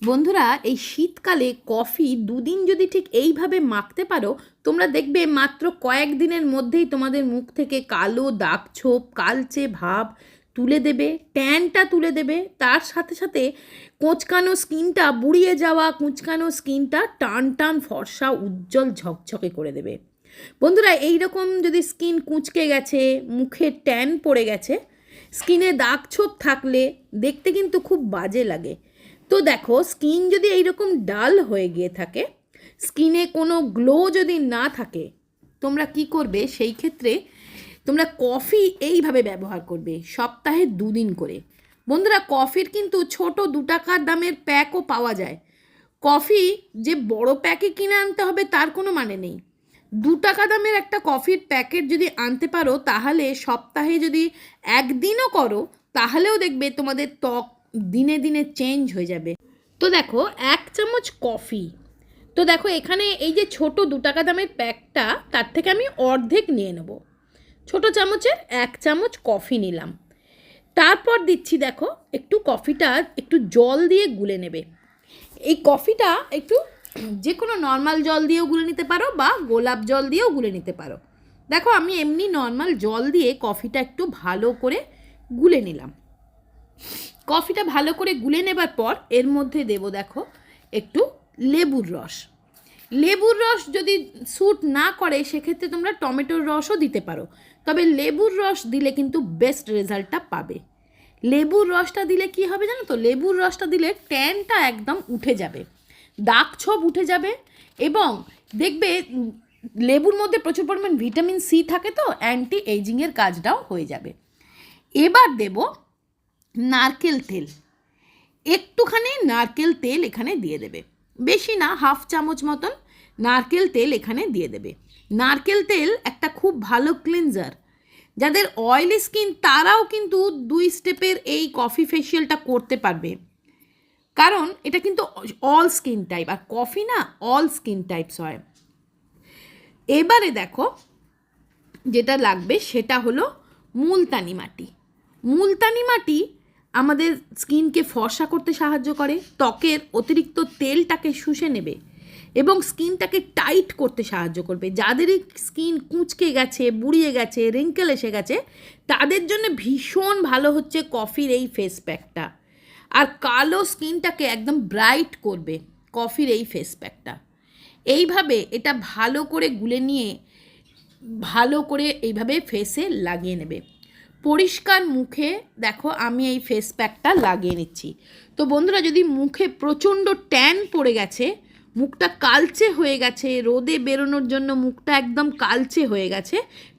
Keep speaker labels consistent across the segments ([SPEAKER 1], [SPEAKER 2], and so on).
[SPEAKER 1] বন্ধুরা, এই শীতকালে কফি দুদিন যদি ঠিক এইভাবে মাখতে পারো, তোমরা দেখবে মাত্র কয়েকদিনের মধ্যেই তোমাদের মুখ থেকে কালো দাগ ছোপ, কালচে ভাব তুলে দেবে, ট্যানটা তুলে দেবে। তার সাথে সাথে কোঁচকানো স্কিনটা, বুড়িয়ে যাওয়া কুঁচকানো স্কিনটা টান টান ফর্সা উজ্জ্বল ঝকঝকে করে দেবে। বন্ধুরা, এই রকম যদি স্কিন কুঁচকে গেছে, মুখে ট্যান পড়ে গেছে, স্কিনে দাগ ছোপ থাকলে দেখতে কিন্তু খুব বাজে লাগে। তো দেখো, স্কিন যদি এইরকম ডাল হয়ে গিয়ে থাকে, স্কিনে কোনো গ্লো যদি না থাকে, তোমরা কি করবে? সেই ক্ষেত্রে তোমরা কফি এইভাবে ব্যবহার করবে সপ্তাহে 2 দিন করে। বন্ধুরা, কফির কিন্তু ছোট 2 টাকার দামের প্যাকও পাওয়া যায়। কফি যে বড় প্যাকে কিনে আনতে হবে তার কোনো মানে নেই। 2 টাকা দামের একটা কফির প্যাকেট যদি আনতে পারো, তাহলে সপ্তাহে যদি 1 দিনও করো, তাহলেও দেখবে তোমাদের ত্বক দিনে দিনে চেঞ্জ হয়ে যাবে। তো দেখো, 1 চামচ কফি, তো দেখো এখানে এই যে ছোট 2 টাকা দামের প্যাকটা, তার থেকে আমি অর্ধেক নিয়ে নেব। ছোট চামচের 1 চামচ কফি নিলাম। তারপর দিচ্ছি, দেখো একটু কফিটা একটু জল দিয়ে গুলে নেবে। এই কফিটা একটু যে কোনো নর্মাল জল দিয়েও গুলে নিতে পারো বা গোলাপ জল দিয়েও গুলে নিতে পারো। দেখো, আমি এমনি নর্মাল জল দিয়ে কফিটা একটু ভালো করে গুলে নিলাম। কফিটা ভালো করে গুলে নেবার পর এর মধ্যে দেব, দেখো একটু লেবুর রস। লেবুর রস যদি স্যুট না করে, সেক্ষেত্রে তোমরা টমেটোর রসও দিতে পারো, তবে লেবুর রস দিলে কিন্তু বেস্ট রেজাল্টটা পাবে। লেবুর রসটা দিলে কি হবে জানো তো? লেবুর রসটা দিলে ট্যানটা একদম উঠে যাবে, দাগ ছোপ উঠে যাবে, এবং দেখবে লেবুর মধ্যে প্রচুর পরিমাণ ভিটামিন সি থাকে, তো অ্যান্টি এইজিংয়ের কাজটাও হয়ে যাবে। এবার দেব নারকেল তেল। একটুখানি নারকেল তেল এখানে দিয়ে দেবে, বেশি না, 1/2 চামচ মতন নারকেল তেল এখানে দিয়ে দেবে। নারকেল তেল একটা খুব ভালো ক্লিনজার। যাদের অয়েলি স্কিন তারাও কিন্তু 2 স্টেপের এই কফি ফেশিয়ালটা করতে পারবে, কারণ এটা কিন্তু অল স্কিন টাইপ, আর কফি না অল স্কিন টাইপস হয়। এবারে দেখো, যেটা লাগবে সেটা হলো মুলতানি মাটি। মুলতানি মাটি আমাদের স্কিনকে ফর্সা করতে সাহায্য করে, ত্বকের অতিরিক্ত তেলটাকে শুষে নেবে এবং স্কিনটাকে টাইট করতে সাহায্য করবে। যাদেরই স্কিন কুঁচকে গেছে, বুড়িয়ে গেছে, রিঙ্কেল এসে গেছে, তাদের জন্য ভীষণ ভালো হচ্ছে কফির এই ফেস প্যাকটা। আর কালো স্কিনটাকে একদম ব্রাইট করবে কফির এই ফেস প্যাকটা। এইভাবে এটা ভালো করে গুলে নিয়ে ভালো করে এইভাবে ফেসে লাগিয়ে নেবে। পরিষ্কার মুখে দেখো আমি এই ফেস প্যাকটা লাগিয়ে নিচ্ছি। তো বন্ধুরা, যদি মুখে প্রচণ্ড ট্যান পড়ে গেছে, মুখটা কালচে হয়ে গেছে, রোদে বেরোনোর জন্য মুখটা একদম কালচে হয়ে গেছে,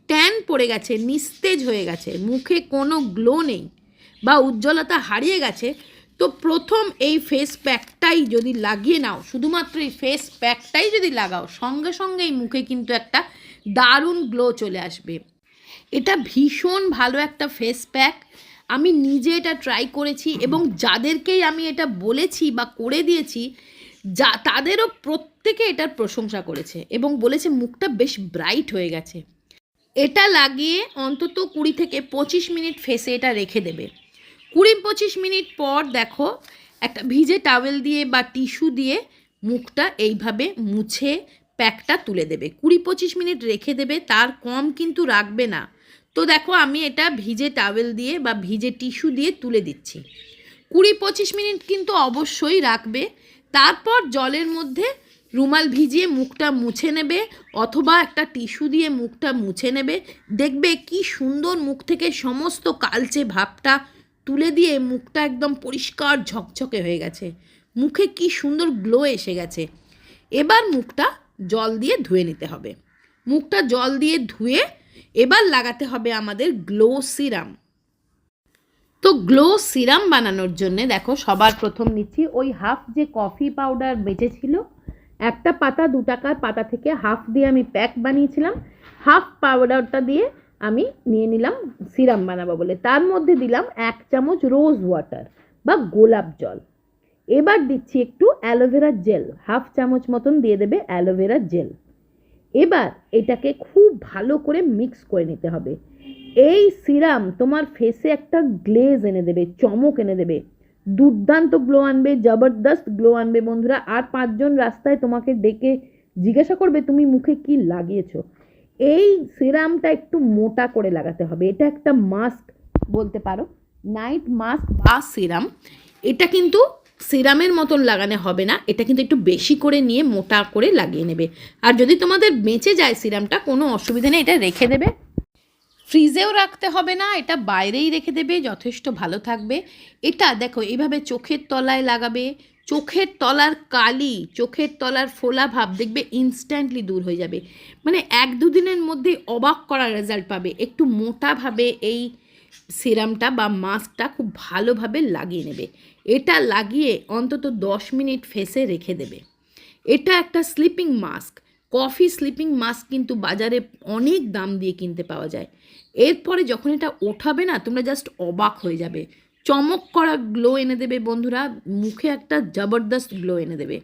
[SPEAKER 1] ট্যান পড়ে গেছে, নিস্তেজ হয়ে গেছে, মুখে কোনো গ্লো নেই বা উজ্জ্বলতা হারিয়ে গেছে, তো প্রথম এই ফেস প্যাকটাই যদি লাগিয়ে নাও, শুধুমাত্র এই ফেস প্যাকটাই যদি লাগাও, সঙ্গে সঙ্গে এই মুখে কিন্তু একটা দারুণ গ্লো চলে আসবে। এটা ভীষণ ভালো একটা ফেস প্যাক। আমি নিজে এটা ট্রাই করেছি এবং যাদেরকেই আমি এটা বলেছি বা করে দিয়েছি, তাদেরও প্রত্যেকে এটার প্রশংসা করেছে এবং বলেছে মুখটা বেশ ব্রাইট হয়ে গেছে। এটা লাগিয়ে অন্তত 20 থেকে 25 মিনিট ফেসে এটা রেখে দেবে। 20-25 মিনিট পর দেখো, একটা ভিজে টাওয়েল দিয়ে বা টিস্যু দিয়ে মুখটা এইভাবে মুছে প্যাকটা তুলে দেবে। 20-25 মিনিট রেখে দেবে, তার কম কিন্তু রাখবে না। তো দেখো, আমি এটা ভিজে টাওয়েল দিয়ে বা ভিজে টিস্যু দিয়ে তুলে দিচ্ছি। 20-25 মিনিট কিন্তু অবশ্যই রাখবে। তারপর জলের মধ্যে রুমাল ভিজিয়ে মুখটা মুছে নেবে, অথবা একটা টিস্যু দিয়ে মুখটা মুছে নেবে। দেখবে কি সুন্দর মুখ থেকে সমস্ত কালচে ভাবটা তুলে দিয়ে মুখটা একদম পরিষ্কার ঝকঝকে হয়ে গেছে, মুখে কি সুন্দর গ্লো এসে গেছে। এবার মুখটা জল দিয়ে ধুয়ে নিতে হবে। মুখটা জল দিয়ে ধুয়ে এবার লাগাতে হবে আমাদের গ্লো সিরাম। তো গ্লো সিরাম বানানোর জন্যে দেখো, সবার প্রথম নিচ্ছি ওই হাফ যে কফি পাউডার বেঁচেছিল, একটা পাতা 2 টাকার পাতা থেকে হাফ দিয়ে আমি প্যাক বানিয়েছিলাম, হাফ পাউডারটা দিয়ে আমি নিয়ে নিলাম সিরাম বানাবো বলে। তার মধ্যে দিলাম 1 চামচ রোজ ওয়াটার বা গোলাপ জল। এবার দিচ্ছি একটু অ্যালোভেরা জেল, হাফ চামচ মতন দিয়ে দেবে অ্যালোভেরা জেল। এবার এটাকে খুব ভালো করে মিক্স করে নিতে হবে। এই সিরাম তোমার ফেসে একটা গ্লেজ এনে দেবে, চমক এনে দেবে। দুর্দান্ত গ্লো আনবে, জবরদস্ত গ্লো আনবে বন্ধুরা। আর 5জন রাস্তায় তোমাকে ডেকে জিজ্ঞাসা করবে তুমি মুখে কি লাগিয়েছো। এই সিরামটা একটু মোটা করে লাগাতে হবে, এটা একটা মাস্ক বলতে পারো, নাইট মাস্ক বা সিরাম। এটা কিন্তু সিরামের মতন লাগানো হবে না, এটা কিন্তু একটু বেশি করে নিয়ে মোটা করে লাগিয়ে নেবে। আর যদি তোমাদের বেঁচে যায় সিরামটা, কোনো অসুবিধা নেই, এটা রেখে দেবে, ফ্রিজেও রাখতে হবে না, এটা বাইরেই রেখে দেবে, যথেষ্ট ভালো থাকবে। এটা দেখো এইভাবে চোখের তলায় লাগাবে, চোখের তলার কালি, চোখের তলার ফোলা ভাব দেখবে ইনস্ট্যান্টলি দূর হয়ে যাবে। মানে 1-2 দিনের মধ্যেই অবাক করা রেজাল্ট পাবে। একটু মোটাভাবে এই সিরামটা বা মাস্কটা খুব ভালোভাবে লাগিয়ে নেবে। এটা লাগিয়ে অন্তত 10 মিনিট ফেসে রেখে দেবে। এটা একটা sleeping mask, coffee sleeping mask কিন্তু বাজারে অনেক দাম দিয়ে কিনতে পাওয়া যায়। এরপরে যখন এটা ওঠাবে না, তোমরা জাস্ট অবাক হয়ে যাবে, চমক করা গ্লো এনে দেবে বন্ধুরা, মুখে একটা জবরদস্ত গ্লো এনে দেবে।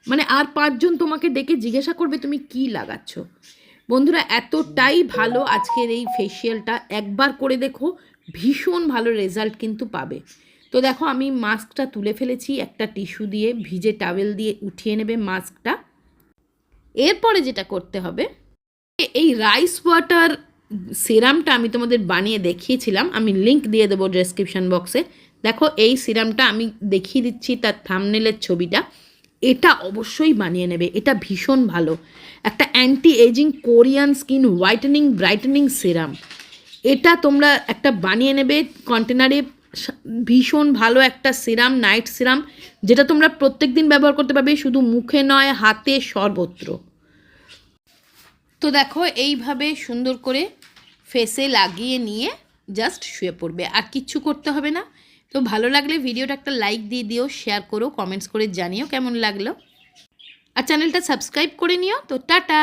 [SPEAKER 1] মানে আর 5জন তোমাকে ডেকে জিজ্ঞাসা করবে তুমি কি লাগাচ্ছ। বন্ধুরা এতটাই ভালো আজকের এই ফেসিয়ালটা, একবার করে দেখো, ভীষণ ভালো রেজাল্ট কিন্তু পাবে। তো দেখো আমি মাস্কটা তুলে ফেলেছি, একটা টিস্যু দিয়ে ভিজে টাওয়েল দিয়ে উঠিয়ে নেবে মাস্কটা। এরপরে যেটা করতে হবে, এই রাইস ওয়াটার সিরামটা আমি তোমাদের বানিয়ে দেখিয়েছিলাম, আমি লিংক দিয়ে দেবো ডেসক্রিপশন বক্সে। দেখো এই সিরামটা আমি দেখিয়ে দিচ্ছি, তার থাম্বনেলের ছবিটা। এটা অবশ্যই বানিয়ে নেবে, এটা ভীষণ ভালো, একটা anti ageing Korean skin whitening brightening serum. এটা তোমরা একটা বানিয়ে নেবে কন্টেনারে, ভীষণ ভালো একটা সিরাম, নাইট সিরাম, যেটা তোমরা প্রত্যেক দিন ব্যবহার করতে পারবে, শুধু মুখে নয়, হাতে, সর্বত্র। তো দেখো এইভাবে সুন্দর করে ফেসে লাগিয়ে নিয়ে জাস্ট শুয়ে পড়বে, আর কিচ্ছু করতে হবে না। তো ভালো লাগলে ভিডিওটা একটা লাইক দিয়ে দিও, শেয়ার করো, কমেন্টস করে জানিও কেমন লাগলো, আর চ্যানেলটা সাবস্ক্রাইব করে নিও। তো টাটা।